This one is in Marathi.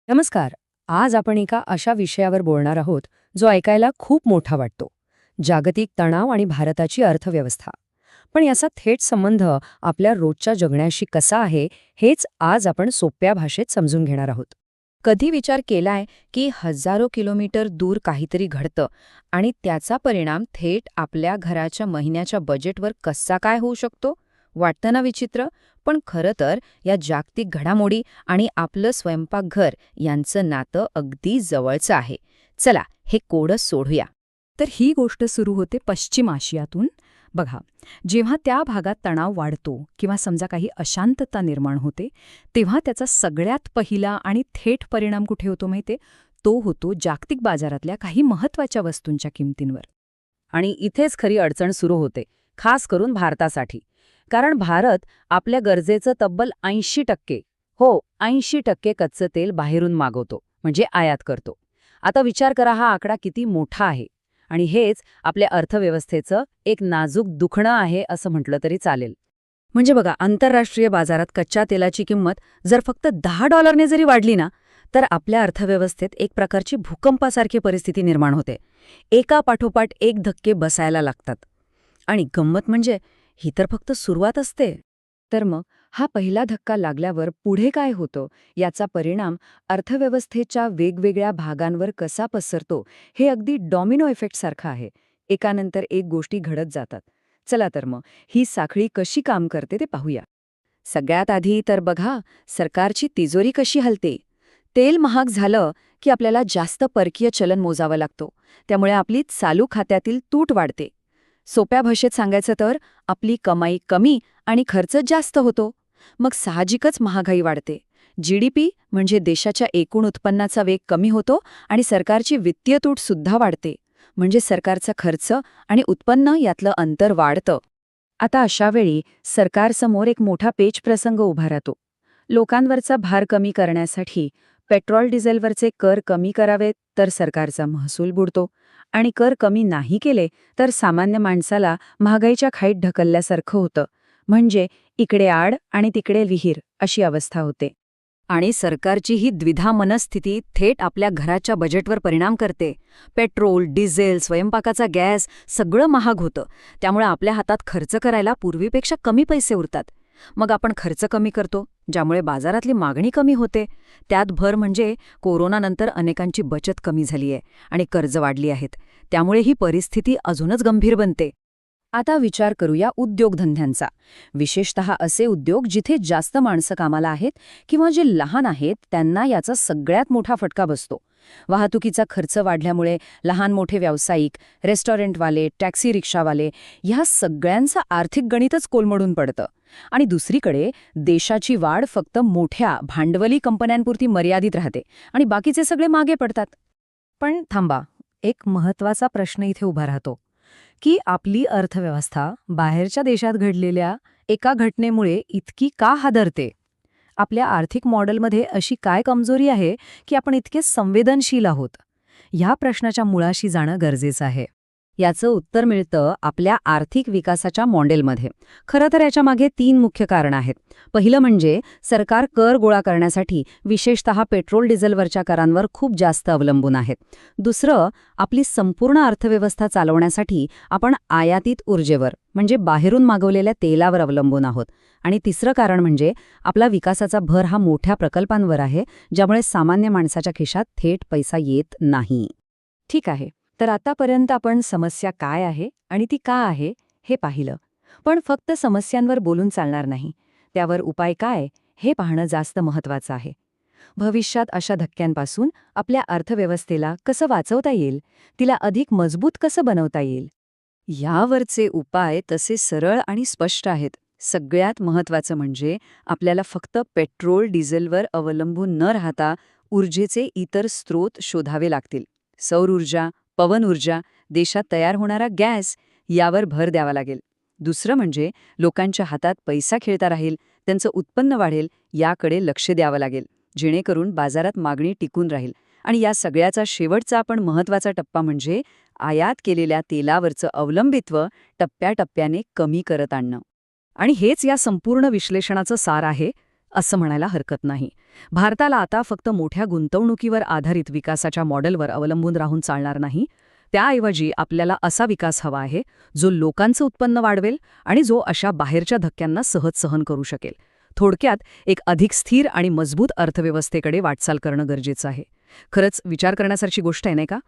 नमस्कार. आज आपण एका अशा विषयावर बोलणार आहोत जो ऐकायला खूप मोठा वाटतो. जागतिक तणाव आणि भारताची अर्थव्यवस्था. पण याचा थेट संबंध आपल्या रोजच्या जगण्याशी कसा आहे हेच आज आपण सोप्या भाषेत समजून घेणार आहोत. कधी विचार केलाय की हजारो किलोमीटर दूर काहीतरी घडतं आणि त्याचा परिणाम थेट आपल्या घराच्या महिन्याच्या बजेटवर कसा काय होऊ शकतो? वाटतं ना विचित्र? पण खरं तर या जागतिक घडामोडी आणि आपलं स्वयंपाकघर यांचं नातं अगदी जवळचं आहे. चला हे कोडं सोडूया. तर ही गोष्ट सुरू होते पश्चिम आशियातून. बघा, जेव्हा त्या भागात तणाव वाढतो किंवा समजा काही अशांतता निर्माण होते, तेव्हा त्याचा सगळ्यात पहिला आणि थेट परिणाम कुठे होतो माहिती? तो होतो जागतिक बाजारातल्या काही महत्त्वाच्या वस्तूंच्या किमतींवर. आणि इथेच खरी अडचण सुरू होते, खास करून भारतासाठी. कारण भारत आपल्या गरजेचं तब्बल 80% 80% कच्चं तेल बाहेरून मागवतो, म्हणजे आयात करतो. आता विचार करा हा आकडा किती मोठा आहे. आणि हेच आपल्या अर्थव्यवस्थेचं एक नाजूक दुखणं आहे असं म्हटलं तरी चालेल. म्हणजे बघा, आंतरराष्ट्रीय बाजारात कच्च्या तेलाची किंमत जर फक्त $10 जरी वाढली ना, तर आपल्या अर्थव्यवस्थेत एक प्रकारची भूकंपासारखी परिस्थिती निर्माण होते. एका पाठोपाठ एक धक्के बसायला लागतात. आणि गंमत म्हणजे ही तर फक्त सुरुवात असते. तर मग हा पहिला धक्का लागल्यावर पुढे काय होतं, याचा परिणाम अर्थव्यवस्थेच्या वेगवेगळ्या भागांवर कसा पसरतो, हे अगदी डॉमिनो इफेक्टसारखं आहे. एकानंतर एक गोष्टी घडत जातात. चला तर मग ही साखळी कशी काम करते ते पाहूया. सगळ्यात आधी तर बघा, सरकारची तिजोरी कशी हलते. तेल महाग झालं की आपल्याला जास्त परकीय चलन मोजावं लागतो. त्यामुळे आपली चालू खात्यातील तूट वाढते. सोप्या भाषेत सांगायचं तर आपली कमाई कमी आणि खर्च जास्त होतो. मग साहजिकच महागाई वाढते. जीडीपी म्हणजे देशाच्या एकूण उत्पन्नाचा वेग कमी होतो आणि सरकारची वित्तीय तूट सुद्धा वाढते. म्हणजे सरकारचा खर्च आणि उत्पन्न यातलं अंतर वाढतं. आता अशावेळी सरकारसमोर एक मोठा पेच प्रसंग उभा राहतो. लोकांवरचा भार कमी करण्यासाठी पेट्रोल डिझेलवरचे कर कमी करावेत तर सरकारचा महसूल बुडतो. आणि कर कमी नाही केले तर सामान्य माणसाला महागाईच्या खाईत ढकलल्यासारखं होतं. म्हणजे इकडे आड आणि तिकडे विहीर अशी अवस्था होते. आणि सरकारची ही द्विधा मनस्थिती थेट आपल्या घराच्या बजेटवर परिणाम करते. पेट्रोल, डिझेल, स्वयंपाकाचा गॅस सगळं महाग होतं. त्यामुळे आपल्या हातात खर्च करायला पूर्वीपेक्षा कमी पैसे उरतात. मग आपण खर्च कमी करतो, ज्यामुळे बाजारातली मागणी कमी होते. त्यात भर म्हणजे कोरोनानंतर अनेकांची बचत कमी झाली आहे आणि कर्ज वाढली आहेत. त्यामुळे ही परिस्थिती अजूनच गंभीर बनते. आता विचार करूया उद्योगधंद्यांचा. विशेषतः असे उद्योग जिथे जास्त माणसं कामाला आहेत किंवा जे लहान आहेत त्यांना याचा सगळ्यात मोठा फटका बसतो. वाहतुकीचा खर्च वाढल्यामुळे लहान मोठे व्यावसायिक, रेस्टॉरंटवाले, टॅक्सी रिक्षावाले ह्या सगळ्यांचं आर्थिक गणितच कोलमडून पडतं. आणि दुसरीकडे देशाची वाढ फक्त मोठ्या भांडवली कंपन्यांपुरती मर्यादित राहते आणि बाकीचे सगळे मागे पडतात. पण थांबा, एक महत्त्वाचा प्रश्न इथे उभा राहतो की आपली अर्थव्यवस्था बाहेरच्या देशात घडलेल्या एका घटनेमुळे इतकी का हादरते? आपल्या आर्थिक मॉडेलमध्ये अशी काय कमजोरी आहे की आपण इतके संवेदनशील आहोत? ह्या प्रश्नाच्या मुळाशी जाणं गरजेचं आहे. याचं उत्तर मिळतं आपल्या आर्थिक विकासाच्या मॉडेलमध्ये. खरं तर याच्यामागे 3 मुख्य कारणं आहेत. पहिलं म्हणजे सरकार कर गोळा करण्यासाठी विशेषतः पेट्रोल डिझेलवरच्या करांवर खूप जास्त अवलंबून आहेत. दुसरं, आपली संपूर्ण अर्थव्यवस्था चालवण्यासाठी आपण आयातीत ऊर्जेवर म्हणजे बाहेरून मागवलेल्या तेलावर अवलंबून आहोत. आणि तिसरं कारण म्हणजे आपला विकासाचा भर हा मोठ्या प्रकल्पांवर आहे, ज्यामुळे सामान्य माणसाच्या खिशात थेट पैसा येत नाही. ठीक आहे, तर आतापर्यंत आपण समस्या काय आहे आणि ती का आहे हे पाहिलं. पण फक्त समस्यांवर बोलून चालणार नाही. त्यावर उपाय काय हे पाहणं जास्त महत्त्वाचं आहे. भविष्यात अशा धक्क्यांपासून आपल्या अर्थव्यवस्थेला कसं वाचवता येईल, तिला अधिक मजबूत कसं बनवता येईल, यावरचे उपाय तसे सरळ आणि स्पष्ट आहेत. सगळ्यात महत्त्वाचं म्हणजे आपल्याला फक्त पेट्रोल डिझेलवर अवलंबून न राहता ऊर्जेचे इतर स्रोत शोधावे लागतील. सौर ऊर्जा, पवन ऊर्जा, देशात तयार होणारा गॅस यावर भर द्यावा लागेल. दुसरं म्हणजे लोकांच्या हातात पैसा खेळता राहील, त्यांचं उत्पन्न वाढेल याकडे लक्ष द्यावं लागेल, जेणेकरून बाजारात मागणी टिकून राहील. आणि या सगळ्याचा शेवटचा पण महत्त्वाचा टप्पा म्हणजे आयात केलेल्या तेलावरचं अवलंबित्व टप्प्याटप्प्याने कमी करत आणणं. आणि हेच या संपूर्ण विश्लेषणाचं सार आहे. असं म्हणायला हरकत नाही. भारताला आता फक्त मोठ्या गुंतवणुकीवर आधारित विकासाच्या मॉडेलवर अवलंबून राहून चालणार नाही. त्याऐवजी आपल्याला असा विकास हवा आहे जो लोकांचं उत्पन्न वाढवेल आणि जो अशा बाहेरच्या धक्क्यांना सहज सहन करू शकेल. थोडक्यात एक अधिक स्थिर आणि मजबूत अर्थव्यवस्थेकडे वाटचाल करणं गरजेचं आहे. खरंच विचार करण्यासारखी गोष्ट आहे, नाही का?